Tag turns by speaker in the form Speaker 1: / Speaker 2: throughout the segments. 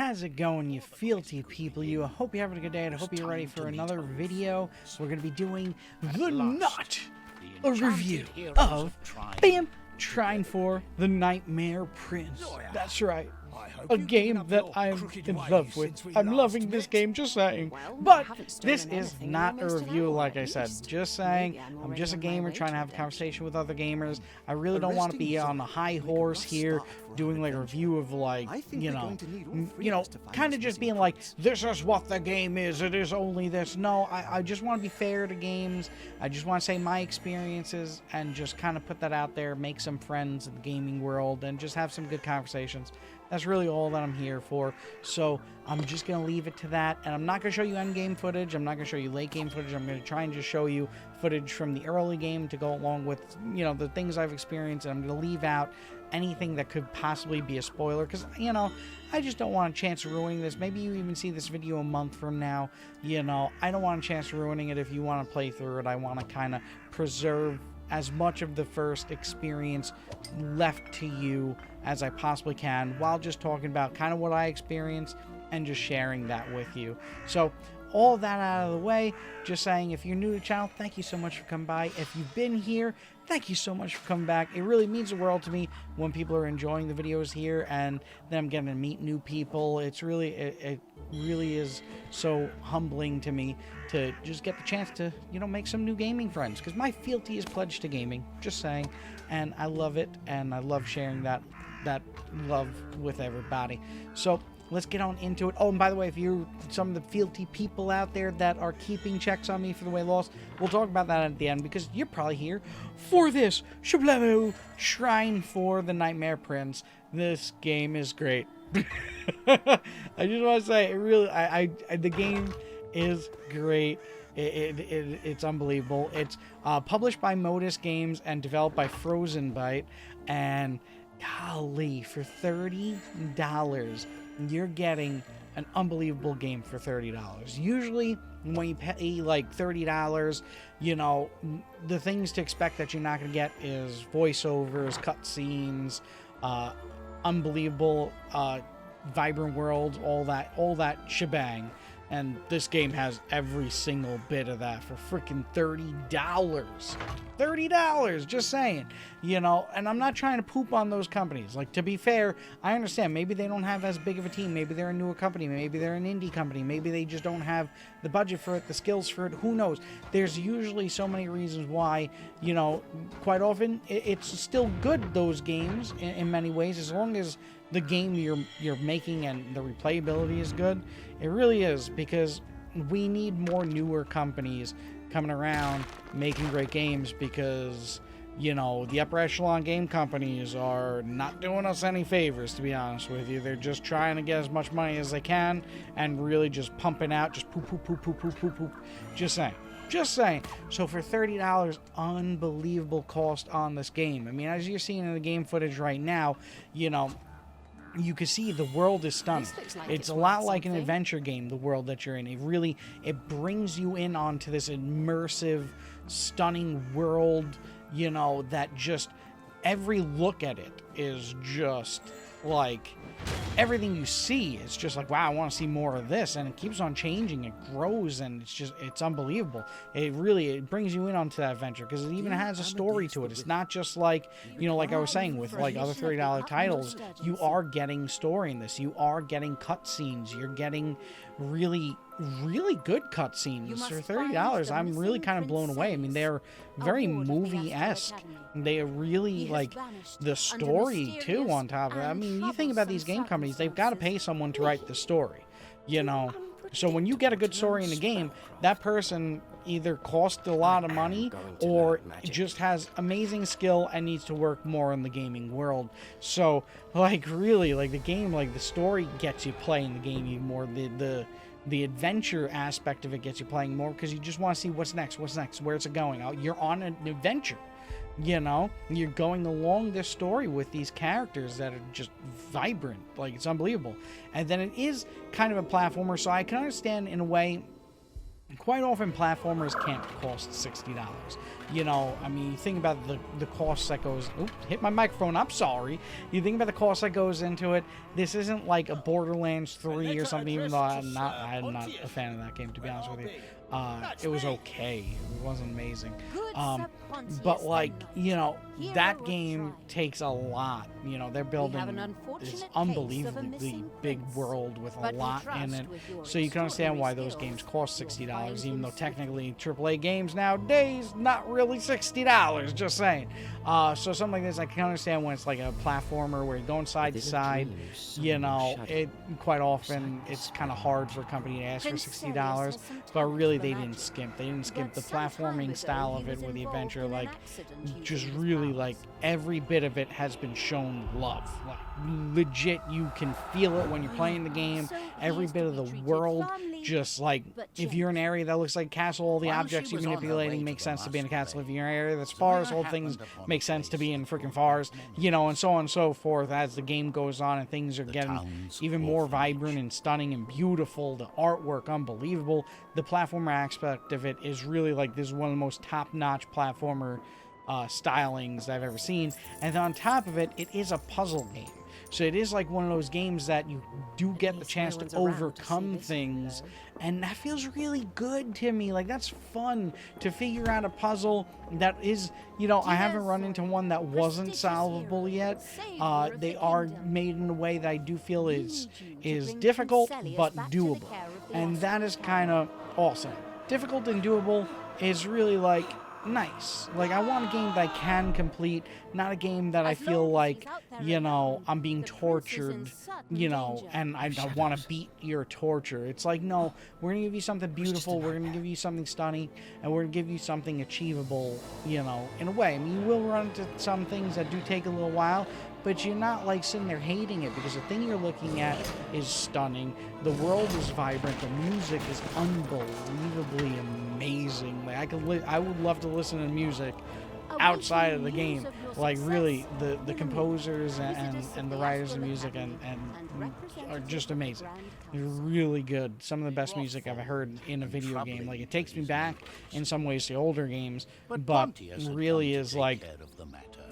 Speaker 1: How's it going, you Fealty people? I hope you're having a good day, and I hope you're ready for another video. We're going to be doing a review of Trine for the Nightmare Prince. That's right. A game that I'm in love with. I'm loving this game, just saying. But this is not a review, like I said. Just saying, I'm just a gamer trying to have a conversation with other gamers. I really don't want to be on a high horse here doing like a review of like, you know, kind of just being like, this is what the game is. It is only this. No, I just want to be fair to games. I just want to say my experiences and just kind of put that out there, make some friends in the gaming world, and just have some good conversations. That's really all that I'm here for. So I'm just going to leave it to that. And I'm not going to show you end game footage. I'm not going to show you late game footage. I'm going to try and just show you footage from the early game to go along with, you know, the things I've experienced. And I'm going to leave out anything that could possibly be a spoiler. Because, you know, I just don't want a chance of ruining this. Maybe you even see this video a month from now. You know, I don't want a chance of ruining it. If you want to play through it, I want to kind of preserve as much of the first experience left to you as I possibly can, while just talking about kind of what I experienced and just sharing that with you. So all that out of the way, just saying, if you're new to the channel, thank you so much for coming by. If you've been here, thank you so much for coming back. It really means the world to me when people are enjoying the videos here, and then I'm getting to meet new people. It's really, it really is so humbling to me to just get the chance to, you know, make some new gaming friends, because my fealty is pledged to gaming, just saying, and I love it, and I love sharing that love with everybody. So let's get on into it. Oh, and by the way, if you're some of the fealty people out there that are keeping checks on me for the way lost, we'll talk about that at the end, because you're probably here for this Trine for the Nightmare Prince. This game is great. I just want to say, it really, the game is great. It's unbelievable. It's published by Modus Games and developed by Frozen Byte, and golly, for $30, you're getting an unbelievable game for $30. Usually, when you pay like $30, you know, the things to expect that you're not going to get is voiceovers, cutscenes, unbelievable, vibrant worlds, all that shebang. And this game has every single bit of that for freaking $30. $30, just saying. You know, and I'm not trying to poop on those companies. Like, to be fair, I understand. Maybe they don't have as big of a team. Maybe they're a newer company. Maybe they're an indie company. Maybe they just don't have the budget for it, the skills for it. Who knows? There's usually so many reasons why, you know, quite often it's still good, those games, in many ways, as long as the game you're making and the replayability is good. It really is, because we need more newer companies coming around making great games, because, you know, the upper echelon game companies are not doing us any favors, to be honest with you. They're just trying to get as much money as they can and really just pumping out, just poop. Just saying. Just saying. So for $30, unbelievable cost on this game. I mean, as you're seeing in the game footage right now, you know, you can see the world is stunning. It's a lot like an adventure game, the world that you're in. It brings you in onto this immersive, stunning world, you know, that just, every look at it is just like, everything you see is just like, wow, I want to see more of this. And it keeps on changing, it grows, and it's unbelievable. It brings you in onto that adventure, because it even has a story to it. It's not just like, you know, like I was saying with like other $30 titles, you are getting story in this. You are getting cutscenes. You're getting really good cutscenes for $30. I'm really kind of blown away. I mean, they're very movie-esque. They are really, like, the story too on top of it. I mean, you think about these game companies, they've got to pay someone to write the story, you know. So when you get a good story in the game, that person either cost a lot of money or just has amazing skill and needs to work more in the gaming world. So, like, really, like, the game, like, the story gets you playing the game even more. The adventure aspect of it gets you playing more, because you just want to see what's next, where's it going. You're on an adventure, you know, you're going along this story with these characters that are just vibrant, like, it's unbelievable. And then it is kind of a platformer, so I can understand in a way. Quite often platformers can't cost $60. You know, I mean, you think about the cost that goes... Oops, hit my microphone, I'm sorry. You think about the cost that goes into it. This isn't like a Borderlands 3 or something, even though I'm not a fan of that game, to be honest with you. It was okay. It wasn't amazing. But, like, you know, that game takes a lot. You know, they're building this unbelievably big world with a lot in it. So you can understand why those games cost $60, even though technically AAA games nowadays, not really $60, just saying. So something like this, I can understand when it's like a platformer where you're going side to side. You know, quite often it's kind of hard for a company to ask for $60, but really they didn't skimp. They didn't skimp the platforming style of it with the adventure. Like, just really, like, every bit of it has been shown love. Like, legit, you can feel it when you're playing the game. Every bit of the world, just like, if you're in an area that looks like a castle, all the objects you're manipulating make sense to be in a castle. If you're in an area that's forest, all things make sense to be in freaking forest, you know, and so on and so forth as the game goes on and things are getting even more vibrant and stunning and beautiful. The artwork, unbelievable. The platformer aspect of it is really like, this is one of the most top-notch platformer stylings I've ever seen. And on top of it, it is a puzzle game. So it is like one of those games that you do get the chance to overcome things, and that feels really good to me. Like, that's fun to figure out a puzzle that is, you know, I haven't run into one that wasn't solvable yet. They are made in a way that I do feel is difficult but doable, and that is kind of awesome. Difficult and doable is really like nice. Like, I want a game that I can complete, not a game that I feel like, you know, I'm being tortured, you know, and I want to beat your torture. It's like, no, we're going to give you something beautiful, we're going to give you something stunning, and we're going to give you something achievable, you know, in a way. I mean, you will run into some things that do take a little while, but you're not like sitting there hating it, because the thing you're looking at is stunning. The world is vibrant. The music is unbelievably amazing. Like, I would love to listen to music outside of the game. Like, really, the composers and the writers of music and are just amazing. They're really good. Some of the best music I've heard in a video game. Like, it takes me back in some ways to older games, but really is like,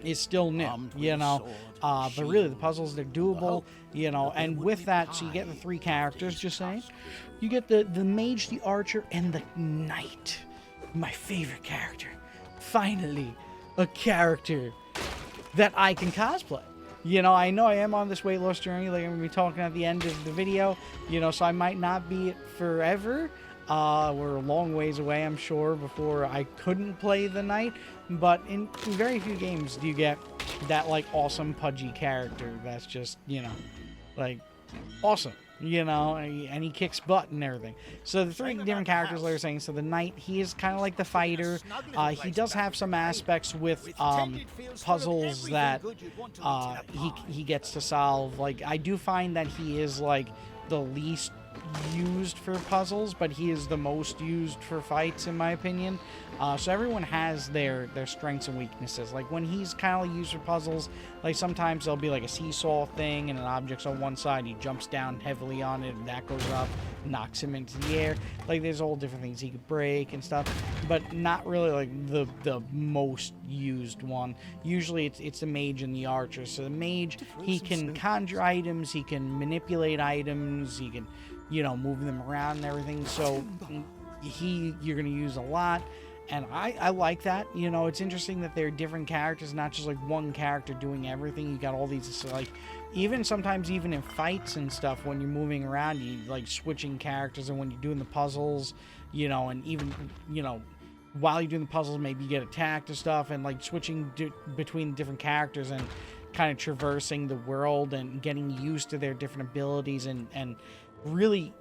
Speaker 1: it's still new, you know, but really the puzzles, they're doable, you know, and with that, so you get the three characters, just saying, you get the mage, the archer, and the knight, my favorite character. Finally, a character that I can cosplay. You know I am on this weight loss journey, like I'm going to be talking at the end of the video, you know, so I might not be it forever. We're a long ways away, I'm sure, before I couldn't play the knight, but in very few games do you get that, like, awesome pudgy character that's just, you know, like, awesome, you know, and he kicks butt and everything. So the three different characters, like I was saying, so the knight, he is kind of like the fighter. He does have some aspects with puzzles that he gets to solve. Like, I do find that he is, like, the least used for puzzles, but he is the most used for fights, in my opinion. So everyone has their strengths and weaknesses. Like, when he's kind of like used for puzzles, like, sometimes there'll be like a seesaw thing and an object's on one side, he jumps down heavily on it and that goes up, knocks him into the air. Like, there's all different things he could break and stuff, but not really like the most used one. Usually it's the mage and the archer. So the mage, he can conjure items, he can manipulate items, he can, you know, move them around and everything. So you're going to use a lot. And I like that. You know, it's interesting that there are different characters, not just like one character doing everything. You got all these, like, even sometimes even in fights and stuff, when you're moving around, you like switching characters, and when you're doing the puzzles, you know, and even, you know, while you're doing the puzzles, maybe you get attacked and stuff, and like switching between different characters and kind of traversing the world and getting used to their different abilities and really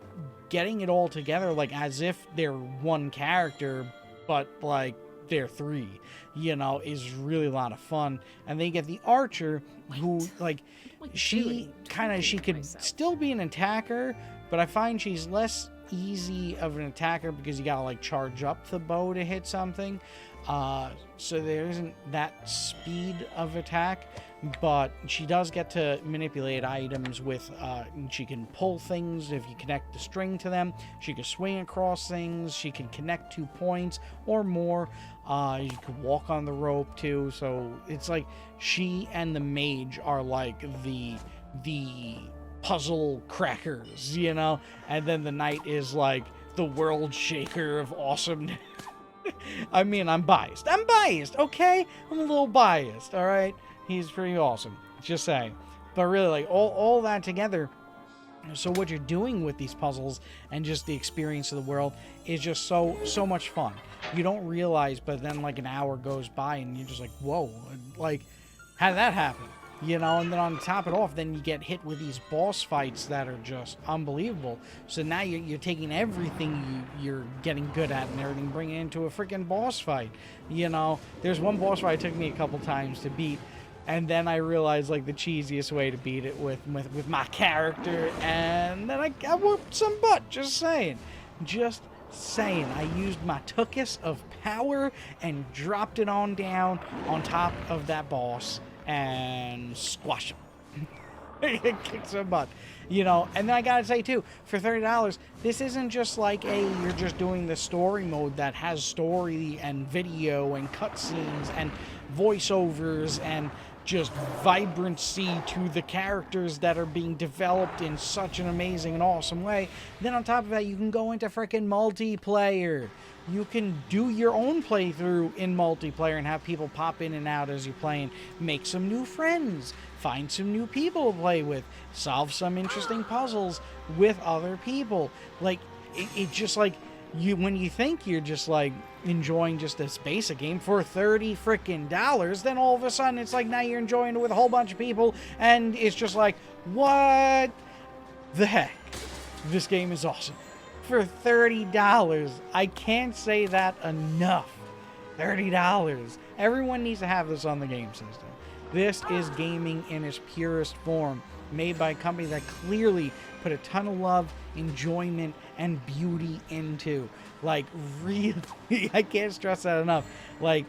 Speaker 1: getting it all together, like, as if they're one character, but like they're three, you know, is really a lot of fun. And then you get the archer, who, like, she could still be an attacker, but I find she's less easy of an attacker because you gotta like charge up the bow to hit something. So there isn't that speed of attack. but she does get to manipulate items with, she can pull things if you connect the string to them. She can swing across things. She can connect 2 points or more. You can walk on the rope too. So it's like she and the mage are like the puzzle crackers, you know? And then the knight is like the world shaker of awesomeness. I mean, I'm biased, okay? I'm a little biased, all right? He's pretty awesome, just saying. But really, like, all that together, so what you're doing with these puzzles and just the experience of the world is just so much fun. You don't realize, but then, like, an hour goes by, and you're just like, whoa, like, how did that happen? You know, and then on top of it off, then you get hit with these boss fights that are just unbelievable. So now you're taking everything you're getting good at and everything, bringing it into a freaking boss fight. You know, there's one boss fight it took me a couple times to beat, and then I realized, like, the cheesiest way to beat it with my character, and then I whooped some butt, just saying. Just saying. I used my tuchus of power and dropped it on down on top of that boss and squash him. Kick some butt, you know. And then I gotta say too, for $30, this isn't just like you're just doing the story mode that has story and video and cutscenes and voiceovers and just vibrancy to the characters that are being developed in such an amazing and awesome way. Then on top of that, you can go into freaking multiplayer. You can do your own playthrough in multiplayer and have people pop in and out as you're playing. Make some new friends. Find some new people to play with. Solve some interesting puzzles with other people. Like, it's just like, when you think you're just like enjoying just this basic game for $30 freaking dollars, then all of a sudden it's like now you're enjoying it with a whole bunch of people, and it's just like, what the heck? This game is awesome. For $30, I can't say that enough. $30. Everyone needs to have this on the game system. This is gaming in its purest form, made by a company that clearly put a ton of love, enjoyment, and beauty into. Like, really, I can't stress that enough. Like,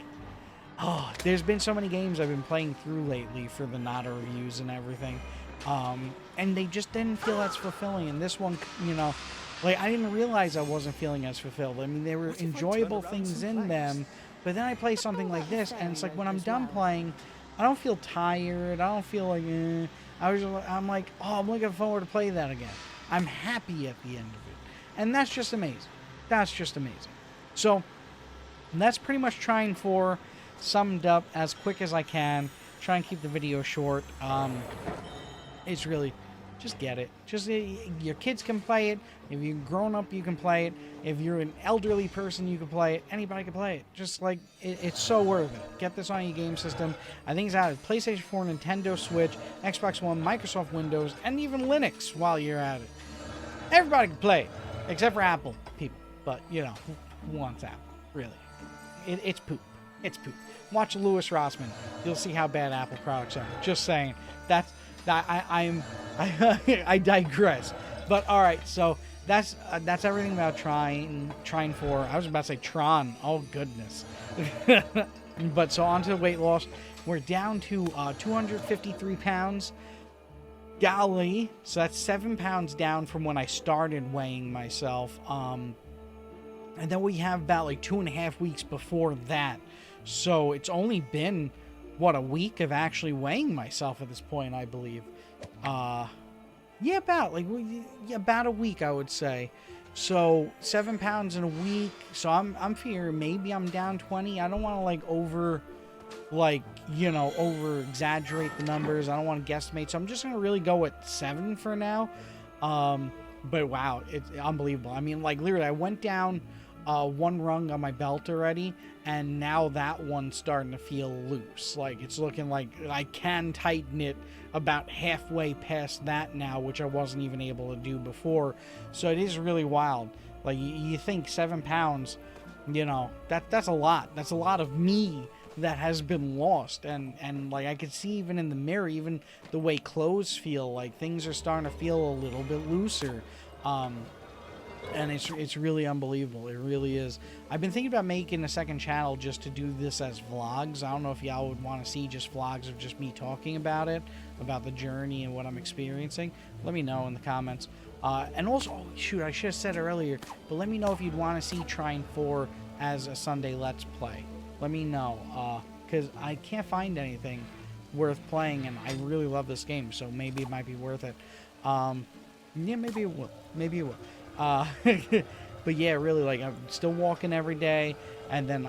Speaker 1: oh, there's been so many games I've been playing through lately for the Nada reviews and everything, and they just didn't feel as fulfilling. And this one, you know, like, I didn't realize I wasn't feeling as fulfilled. I mean, there were enjoyable things in them, but then I play something like this, and it's like when I'm done playing, I don't feel tired. I don't feel like, I'm like, oh, I'm looking forward to play that again. I'm happy at the end of it. And that's just amazing. That's just amazing. So, that's pretty much Trine 4 summed up as quick as I can. Try and keep the video short. It's really, just get it. Just, your kids can play it. If you're grown up, you can play it. If you're an elderly person, you can play it. Anybody can play it. Just like, it's so worth it. Get this on your game system. I think it's out of PlayStation 4, Nintendo Switch, Xbox One, Microsoft Windows, and even Linux while you're at it. Everybody can play it, except for Apple people. But, you know, who wants Apple? Really. It's poop. It's poop. Watch Louis Rossmann. You'll see how bad Apple products are. Just saying. I digress. But all right, so that's everything about Trine 4. I was about to say Tron. Oh goodness. But so on to weight loss. We're down to 253 pounds. Golly, so that's 7 pounds down from when I started weighing myself. And then we have about like 2.5 weeks before that. So it's only been, what, a week of actually weighing myself at this point, I believe. Yeah, about a week, I would say. So 7 pounds in a week. So I'm fearing maybe I'm down 20. I don't want to over exaggerate the numbers. I don't want to guesstimate. So I'm just gonna really go with 7 for now. But wow, it's unbelievable. I mean, like, literally, I went down one rung on my belt already, and now that one's starting to feel loose. Like, it's looking like I can tighten it about halfway past that now, which I wasn't even able to do before. So it is really wild. Like, you think 7 pounds, you know, that's a lot. That's a lot of me that has been lost. And like, I could see even in the mirror, even the way clothes feel, like things are starting to feel a little bit looser. and it's really unbelievable. It really is. I've been thinking about making a second channel just to do this as vlogs. I don't know if y'all would want to see just vlogs of just me talking about it, about the journey and what I'm experiencing. Let me know in the comments. And also, oh, shoot, I should have said it earlier, but let me know if you'd want to see Trine 4 as a Sunday Let's Play. Let me know, because I can't find anything worth playing, and I really love this game, so maybe it might be worth it. Yeah, maybe it will. Maybe it will. But yeah, really, like, I'm still walking every day, and then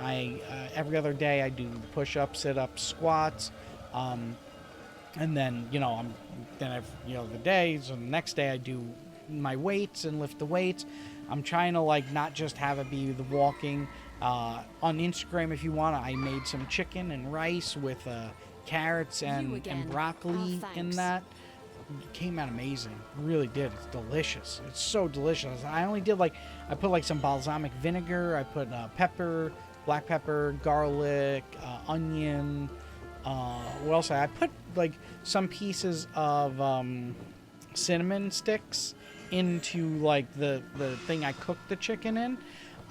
Speaker 1: every other day I do push-ups, sit-ups, squats, and then, you know, the next day I do my weights and lift the weights. I'm trying to, like, not just have it be the walking. On Instagram, if you want, I made some chicken and rice with carrots and broccoli in that. It came out amazing. It really did. It's delicious. It's so delicious. I only did, like, I put, like, some balsamic vinegar. I put pepper, black pepper, garlic, onion. What else? I put, like, some pieces of cinnamon sticks into, like, the thing I cooked the chicken in.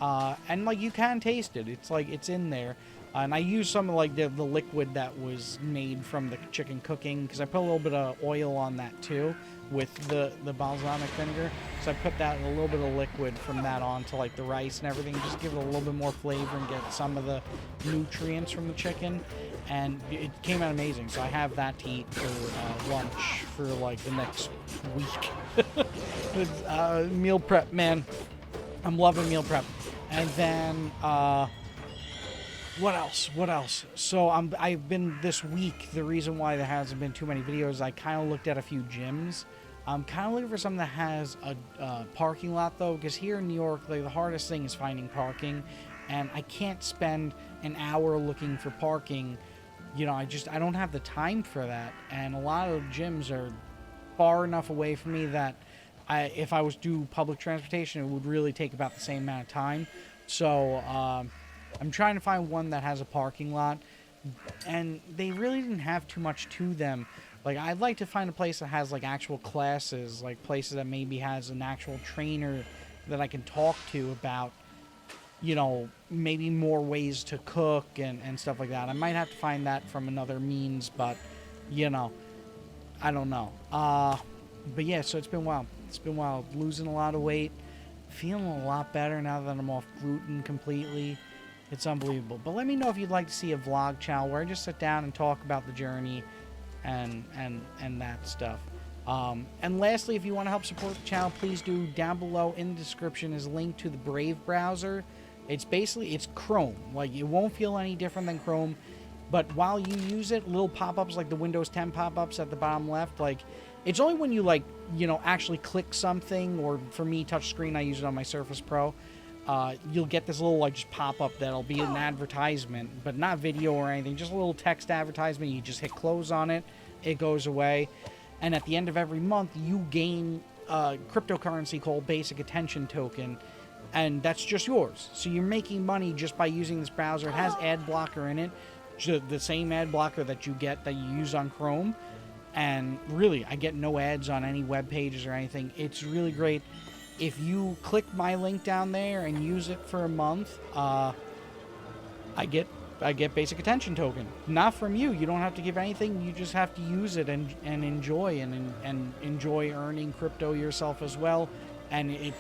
Speaker 1: And, like, you can taste it. It's, like, it's in there. And I used some of, like, the liquid that was made from the chicken cooking, because I put a little bit of oil on that, too, with the balsamic vinegar. So I put that, a little bit of liquid from that onto, like, the rice and everything, just give it a little bit more flavor and get some of the nutrients from the chicken. And it came out amazing. So I have that to eat for lunch for, like, the next week. It's, meal prep, man. I'm loving meal prep. And then, what else? So I've been this week, the reason why there hasn't been too many videos, I kind of looked at a few gyms. I'm kind of looking for something that has a parking lot, though, because here in New York, like, the hardest thing is finding parking, and I can't spend an hour looking for parking. You know, I don't have the time for that, and a lot of gyms are far enough away from me that if I was to do public transportation, it would really take about the same amount of time. So, I'm trying to find one that has a parking lot, and they really didn't have too much to them. Like, I'd like to find a place that has, like, actual classes, like places that maybe has an actual trainer that I can talk to about, you know, maybe more ways to cook and stuff like that. I might have to find that from another means, but, you know, I don't know. But yeah, so it's been wild. It's been wild. Losing a lot of weight, feeling a lot better now that I'm off gluten completely. It's unbelievable. But let me know if you'd like to see a vlog channel where I just sit down and talk about the journey and that stuff. And lastly, if you want to help support the channel, please do. Down below in the description is a link to the Brave browser. It's Chrome. Like, it won't feel any different than Chrome. But while you use it, little pop-ups like the Windows 10 pop-ups at the bottom left, like, it's only when you, like, you know, actually click something, or for me, touch screen, I use it on my Surface Pro. You'll get this little, like, just pop-up that'll be an advertisement, but not video or anything, just a little text advertisement. You just hit close on it, it goes away, and at the end of every month, you gain cryptocurrency called Basic Attention Token, and that's just yours. So you're making money just by using this browser. It has ad blocker in it, the same ad blocker that you use on Chrome, and really, I get no ads on any web pages or anything. It's really great. If you click my link down there and use it for a month, I get Basic Attention Token. Not from you. You don't have to give anything. You just have to use it and enjoy and enjoy earning crypto yourself as well. And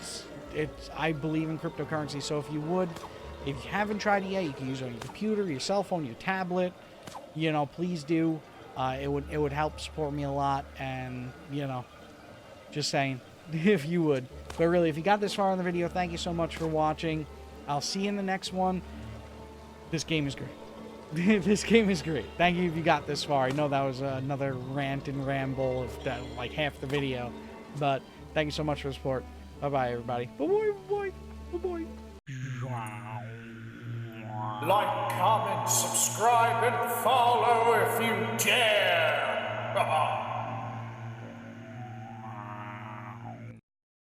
Speaker 1: I believe in cryptocurrency. So if you haven't tried it yet, you can use it on your computer, your cell phone, your tablet. You know, please do. It would help support me a lot. And, you know, just saying, if you would. But really, if you got this far in the video, thank you so much for watching. I'll see you in the next one. This game is great. This game is great. Thank you if you got this far. I know that was another rant and ramble of like half the video. But thank you so much for the support. Bye-bye, everybody. Bye-bye, bye-bye, bye-bye.
Speaker 2: Like, comment, subscribe, and follow if you dare.